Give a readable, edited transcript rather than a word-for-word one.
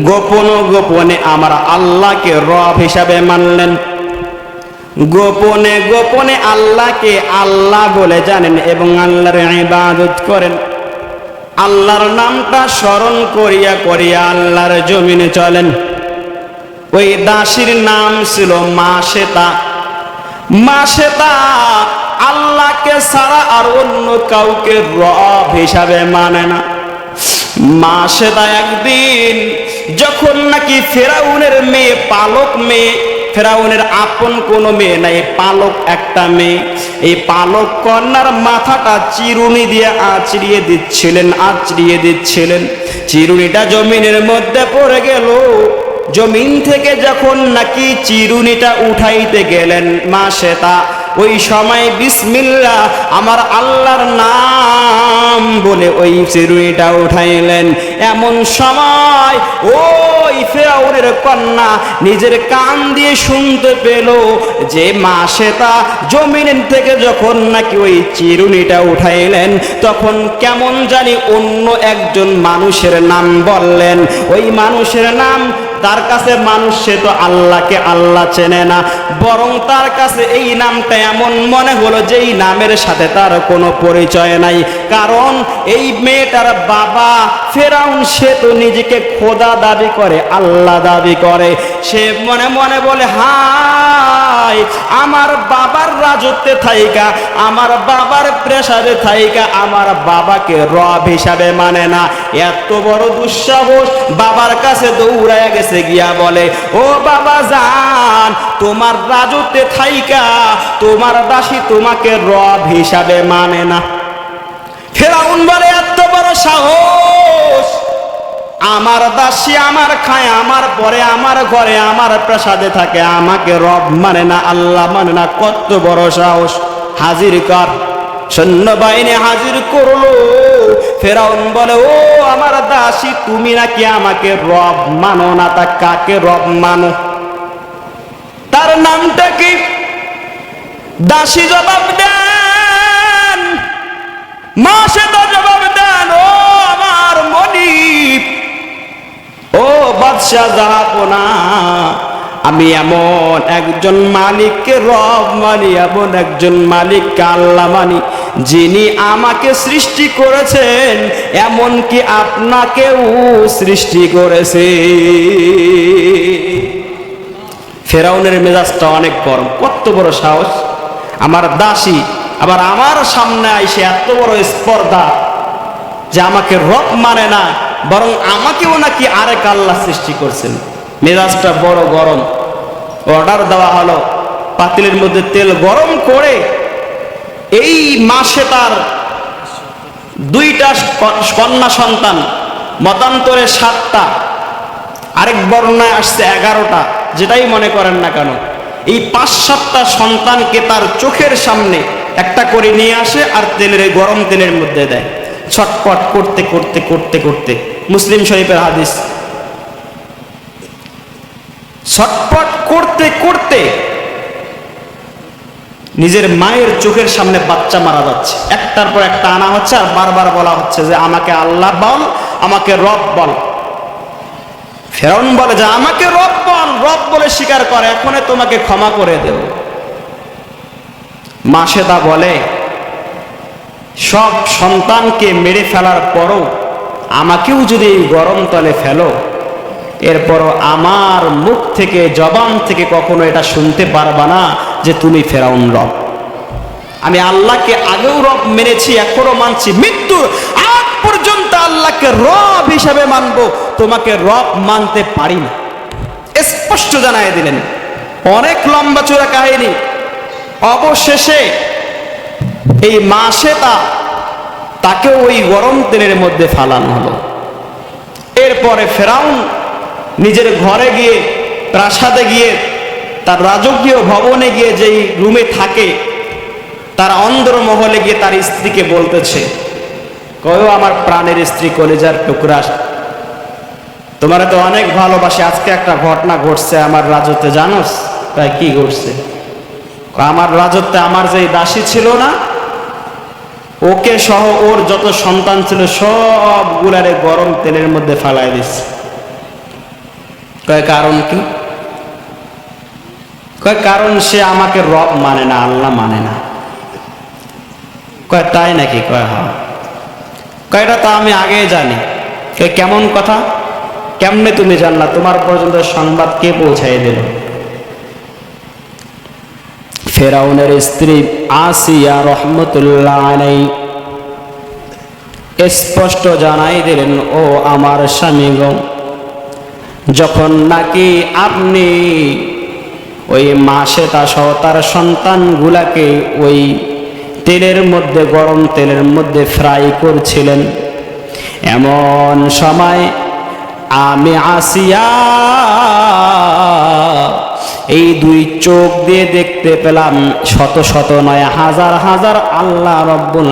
গোপনে গোপনে আমার আল্লাহকে রব হিসাবে মানলেন, গোপনে গোপনে আল্লাহকে আল্লাহ বলে জানেন এবং আল্লাহর ইবাদত করেন। আল্লাহর নামটা স্মরণ করিয়া করিয়া আল্লাহর জমিনে চলেন। ওই দাসীর নাম ছিল মাশেতা। মাশেতা আল্লাহকে ছাড়া আর অন্য কাউকে রব হিসাবে মানে না। মাশেতা একদিন যখন নাকি ফেরাউনের মেয়ে, পালক মেয়ে, ফেরাউনের আপন কোনো মেয়ে নাই, পালক একটা মেয়ে, এই পালক কন্যার মাথাটা চিরুনি দিয়ে আঁচড়িয়ে দিচ্ছিলেন। চিরুনিটা জমিনের মধ্যে পড়ে গেল। জমিন থেকে যখন নাকি চিরুনিটা উঠাইতে গেলেন মাশেতা, ওই সময় বিসমিল্লাহ আমার আল্লাহর নাম বলে ওই চিরুনিটা উঠাইলেন। এমন সময় ওই ফেরাউনের কন্যা নিজের কান দিয়ে শুনতে পেল যে মাশেতা জমিন থেকে যখন নাকি ওই চিরুনিটা উঠাইলেন, তখন কেমন জানি অন্য একজন মানুষের নাম বললেন। ওই মানুষের নাম, তার কাছে মানুষ, সে তো আল্লাহকে আল্লাহ চেনে না, বরং তার কাছে এই নামটা এমন মনে হলো যে এই নামের সাথে তার কোনো পরিচয় নাই। কারণ এই মেয়েটার বাবা ফেরাউন, সে তো নিজেকে খোদা দাবি করে, আল্লাহ দাবি করে। সে মনে মনে বলে, হায় আমার বাবার রাজত্বে থাইকা, আমার বাবার প্রেসারে থাইকা আমার বাবাকে রব হিসাবে মানে না। এত বড় দুঃসাহস, বাবার কাছে দৌড়ায় গেছে, গিয়া বলে, ও বাবা জান, তোমার রাজত্বে থাইকা তোমার দাসী তোমাকে রব হিসাবে মানে না। ফেরাউন বলে, এত বড় সাহস, আমার দাসী আমার খায়, আমার পরে আমার ঘরে আমার প্রাসাদে থাকে, আমাকে রব মানে না, আল্লাহ মানে না, কত বড় সাহস, হাজির কর। সৈন্যবাহিনী হাজির করলো। ফেরাউন বলে, ও আমার দাসী, তুমি নাকি আমাকে রব মানো না, তা কাকে রব মানো? তার নামটা কি? দাসী জবাব দেন, মাশেতা জবাব দেন, ও আমার মনিব, ও বাদশাহ জাহাপনা, আমি এমন একজন মালিককে রব মানি, এমন একজন মালিককে আল্লাহ মানি, যিনি আমাকে সৃষ্টি করেছেন, এমনকি আপনাকেও সৃষ্টি করেছে। ফেরাউনের মেজাজটা অনেক গরম। কত বড় সাহস, আমার দাসী আবার আমার সামনে আইসে এত বড় স্পর্ধা যে আমাকে রব মানে না, বরং আমাকেও নাকি আরেক আল্লাহ সৃষ্টি করছেন। মেজাজটা বড় গরম। অর্ডার দেওয়া হলো, পাতিলের মধ্যে তেল গরম করে এই মাসে তার দুইটা কন্যা সন্তান, মতান্তরে 7টা, আরেক বর্ণায় আসছে 11টা, যেটাই মনে করেন না কেন, এই 5-7টা সন্তানকে তার চোখের সামনে একটা করে নিয়ে আসে আর গরম তেলের মধ্যে দেয়। ছটপট করতে করতে করতে করতে, মুসলিম শরীফের হাদিস, ছটপট করতে করতে নিজের মায়ের চোখের সামনে বাচ্চা মারা যাচ্ছে, একটার পর একটা আনা হচ্ছে আর বারবার বলা হচ্ছে যে আমাকে আল্লাহ বল, আমাকে রব বল। ফেরাউন বলে যে আমাকে রব বল, রব বলে স্বীকার করে, এখনই তোমাকে ক্ষমা করে দেব। মাশেতা বলে, সব সন্তানকে মেরে ফেলার পরও আমাকেও যদি এই গরম তলে ফেলো, এরপরও আমার মুখ থেকে, জবান থেকে কখনো এটা শুনতে পারবা না যে তুমি ফেরাউন রব। আমি আল্লাহকে আগেও রব মেনেছি, এখনো মানছি, মৃত্যুর আগ পর্যন্ত আল্লাহকে রব হিসাবে মানবো, তোমাকে রব মানতে পারি না। স্পষ্ট জানাই দিলেন। অনেক লম্বা চূড়া কাহিনী। অবশেষে এই মাশেতা, তাকেও ওই গরম তেলের মধ্যে ফালানো হলো। এরপরে ফেরাউন নিজের ঘরে গিয়ে, প্রাসাদে গিয়ে, তার রাজকীয় ভবনে গিয়ে, যেই রুমে থাকে, তার অন্দরমহলে গিয়ে তার স্ত্রীকে বলতেছে, কয়ও আমার প্রাণের স্ত্রী, কলিজার টুকরা, তোমারে তো অনেক ভালোবাসি, আজকে একটা ঘটনা ঘটছে আমার রাজত্বে, জানোস? তাই কি ঘটছে? আমার রাজত্বে আমার যে দাসী ছিল না, ওকে সহ ওর যত সন্তান ছিল সবগুলারে গরম তেলের মধ্যে ফালাই দিচ্ছে। কয় কারণ কি? কয় কারণ সে আমাকে রব মানে না, আল্লাহ মানে না। কয় তাই নাকি? কয় হ্যাঁ। কয় এটা তো আমি আগে জানি। কয় কেমন কথা? কেমনে তুমি জানলা? তোমার পর্যন্ত সংবাদ কে পৌঁছাই দিল? ফেরাউনের স্ত্রী আসিয়া রহমতুল্লাহ আলাইহা স্পষ্ট জানাই দিলেন, ও আমার স্বামী গো, যখন নাকি আপনি ওই মাসেটা সহ তার সন্তানগুলাকে ওই তেলের মধ্যে, গরম তেলের মধ্যে ফ্রাই করছিলেন, এমন সময় আমি আসিয়া এই দুই চোখ দিয়ে দেখতে পেলাম শত শত নয়, হাজার হাজার আল্লাহ রব্বুল